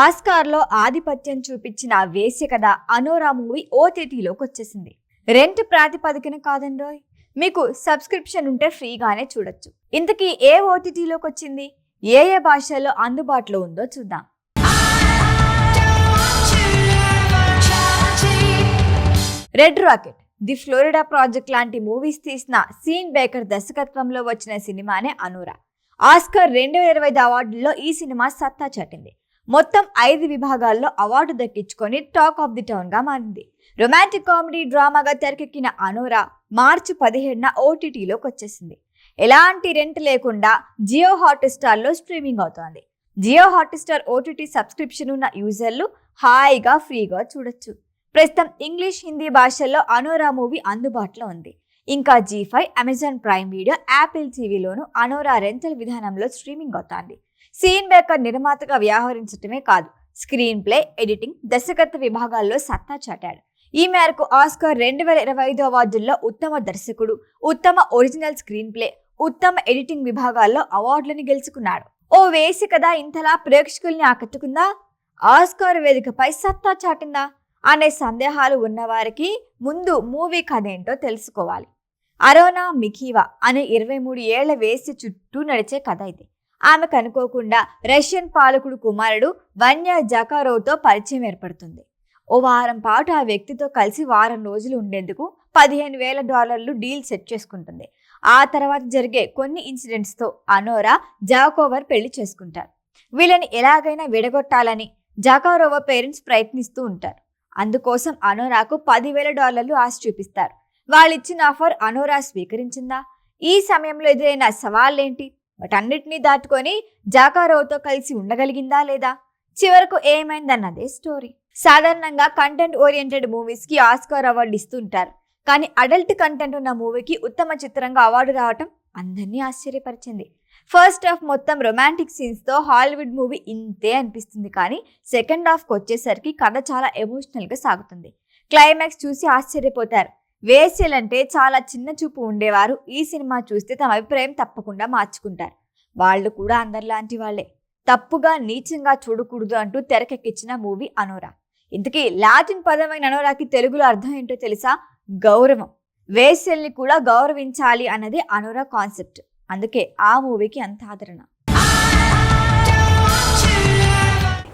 ఆస్కార్లో ఆధిపత్యం చూపించిన వేశ్య కథ అనోరా మూవీ ఓటీటీలోకి వచ్చేసింది. రెంట్ ప్రాతిపదికన కాదండోయ్, మీకు సబ్స్క్రిప్షన్ ఉంటే ఫ్రీగానే చూడొచ్చు. ఇంతకీ ఏ ఓటీటీలోకి వచ్చింది, ఏ భాషల్లో అందుబాటులో ఉందో చూద్దాం. Red rocket, the Florida project లాంటి మూవీస్ తీసిన సీన్ బేకర్ దర్శకత్వంలో వచ్చిన సినిమానే అనోరా. ఆస్కార్ 2020 అవార్డుల్లో ఈ సినిమా సత్తా చాటింది. మొత్తం 5 విభాగాల్లో అవార్డు దక్కించుకొని టాక్ ఆఫ్ ది టౌన్ గా మారింది. రొమాంటిక్ కామెడీ డ్రామాగా తెరకెక్కిన అనోరా మార్చి 17న ఓటీటీలోకి వచ్చేసింది. ఎలాంటి రెంట్ లేకుండా జియో హాట్స్టార్లో స్ట్రీమింగ్ అవుతోంది. జియో హాట్స్టార్ ఓటీటీ సబ్స్క్రిప్షన్ ఉన్న యూజర్లు హాయిగా ఫ్రీగా చూడొచ్చు. ప్రస్తుతం ఇంగ్లీష్, హిందీ భాషల్లో అనోరా మూవీ అందుబాటులో ఉంది. ఇంకా G5, Amazon Prime Video, Apple టీవీలోనూ అనోరా రెంటల్ విధానంలో స్ట్రీమింగ్ అవుతోంది. సీన్ బేకర్ నిర్మాతగా వ్యవహరించడమే కాదు, స్క్రీన్ ప్లే, ఎడిటింగ్, దర్శకత్వ విభాగాల్లో సత్తా చాటాడు. ఈ మేరకు ఆస్కార్ 2025 అవార్డుల్లో ఉత్తమ దర్శకుడు, ఉత్తమ ఒరిజినల్ స్క్రీన్ ప్లే, ఉత్తమ ఎడిటింగ్ విభాగాల్లో అవార్డులను గెలుచుకున్నాడు. ఓ వేసి కథ ఇంతలా ప్రేక్షకుల్ని ఆకట్టుకుందా, ఆస్కార్ వేదికపై సత్తా చాటిందా అనే సందేహాలు ఉన్నవారికి ముందు మూవీ కథ ఏంటో తెలుసుకోవాలి. అరోనా మిఖీవా అనే 23 ఏళ్ల వేసి చుట్టూ నడిచే కథ ఇది. ఆమెకు అనుకోకుండా రష్యన్ పాలకుడు కుమారుడు వన్యా జకారోవ్తో పరిచయం ఏర్పడుతుంది. ఓ వారం పాటు ఆ వ్యక్తితో కలిసి వారం రోజులు ఉండేందుకు $15,000 డీల్ సెట్ చేసుకుంటుంది. ఆ తర్వాత జరిగే కొన్ని ఇన్సిడెంట్స్తో అనోరా జాకోవర్ పెళ్లి చేసుకుంటారు. వీళ్ళని ఎలాగైనా విడగొట్టాలని జకారోవ్ పేరెంట్స్ ప్రయత్నిస్తూ ఉంటారు. అందుకోసం అనోరాకు $10,000 ఆశ చూపిస్తారు. వాళ్ళిచ్చిన ఆఫర్ అనోరా స్వీకరించిందా? ఈ సమయంలో ఎదురైన సవాళ్ళేంటి? వాటన్నిటినీ దాటుకొని జాకారోవ్తో కలిసి ఉండగలిగిందా లేదా? చివరకు ఏమైందన్నదే స్టోరీ. సాధారణంగా కంటెంట్ ఓరియంటెడ్ మూవీస్ కి ఆస్కార్ అవార్డు ఇస్తుంటారు. కానీ అడల్ట్ కంటెంట్ ఉన్న మూవీకి ఉత్తమ చిత్రంగా అవార్డు రావటం అందరినీ ఆశ్చర్యపరిచింది. ఫస్ట్ హాఫ్ మొత్తం రొమాంటిక్ సీన్స్ తో హాలీవుడ్ మూవీ ఇంతే అనిపిస్తుంది. కానీ సెకండ్ హాఫ్కి వచ్చేసరికి కథ చాలా ఎమోషనల్ గా సాగుతుంది. క్లైమాక్స్ చూసి ఆశ్చర్యపోతారు. వేశ్యలంటే చాలా చిన్న చూపు ఉండేవారు ఈ సినిమా చూస్తే తమ అభిప్రాయం తప్పకుండా మార్చుకుంటారు. వాళ్ళు కూడా అందరిలాంటి వాళ్లే. తప్పుగా, నీచంగా చూడకూడదు అంటూ తెరకెక్కించిన మూవీ అనోరా. ఇంతకీ లాటిన్ పదమైన అనోరాకి తెలుగులో అర్థం ఏంటో తెలుసా? గౌరవం. వేశ్యల్ని కూడా గౌరవించాలి అన్నది అనోరా కాన్సెప్ట్. అందుకే ఆ మూవీకి అంత ఆదరణ.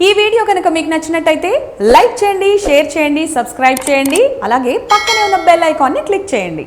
ఈ వీడియో కనుక మీకు నచ్చినట్టయితే లైక్ చేయండి, షేర్ చేయండి, సబ్స్క్రైబ్ చేయండి. అలాగే పక్కనే ఉన్న బెల్ ఐకాన్ని క్లిక్ చేయండి.